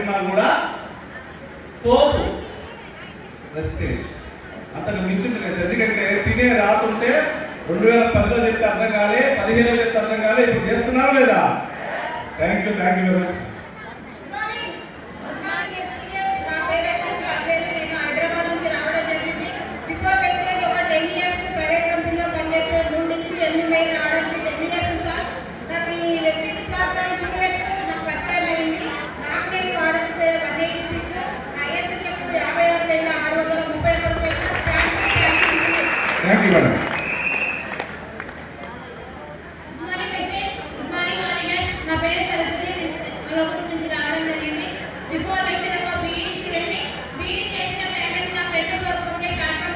పెట్టుకున్నా కూడా తోపు ప్రెస్టేజ్ అంతకు మించింది లేదు. ఎందుకంటే తినే రాతుంటే 2010లో చెప్తే అర్థం కాలే, 15లో చెప్తే అర్థం కాలే, ఇప్పుడు చేస్తున్నారా లేదా? Thank you very much. Thank you madam. నా పేరు సరస్వతి, లోకల్ నుంచి రావడం జరిగింది. బిఫోర్ వ్యక్తిగత బీఈడీ స్టూడెంట్ని. బీఈడీ చేసినప్పుడు ఏంటంటే నా ఫ్రెండ్ కోరుకుంటే ప్లాట్ఫామ్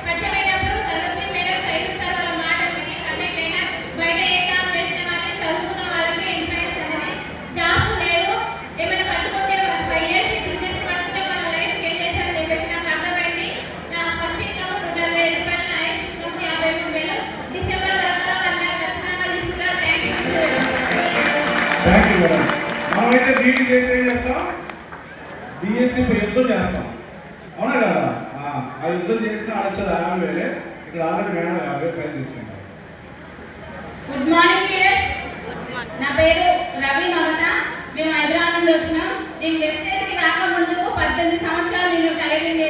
పరిచయమైనప్పుడు సరస్వతి మేడం 5 సార్ వాళ్ళ మాటలు విని కనెక్ట్ అయినా. బయట ఏ జాబ్ చేసినా కానీ చదువుకున్న వాళ్ళకి ఇన్ఫ్లుయెన్స్ అనేది. జాబ్స్ లేవు, ఏమైనా పట్టుకుంటే 5 ఇయర్స్ బిజినెస్ పట్టుకుంటే మన లైఫ్ చేంజ్ చేస్తారని చెప్పేసి నాకు అర్థమైంది. నా ఫస్ట్ ఇన్కమ్ 160,000 రూపాయలు, నా నెక్స్ట్ ఇన్కమ్ 53,000. డిసెంబర్ వరకు ఖచ్చితంగా తీసుకుంటా. Thank you madam. మనమైతే బీఈడీ చేస్తే ఏం చేస్తాం? బిఎస్సీ యుద్ధం చేస్తాం, అవునా కదా? ఆ యుద్ధం చేసిన ఆడొచ్చేది 50,000. ఇక్కడ ఆల్రెడీ మేడం 50,000 తీసుకుంటాం. Good morning leaders. నా పేరు రవి మమత. మేము హైదరాబాద్ నుండి వచ్చినాం. నేను వెస్టర్న్కి రాకముందు 18 సంవత్సరాలు నేను టైలరింగ్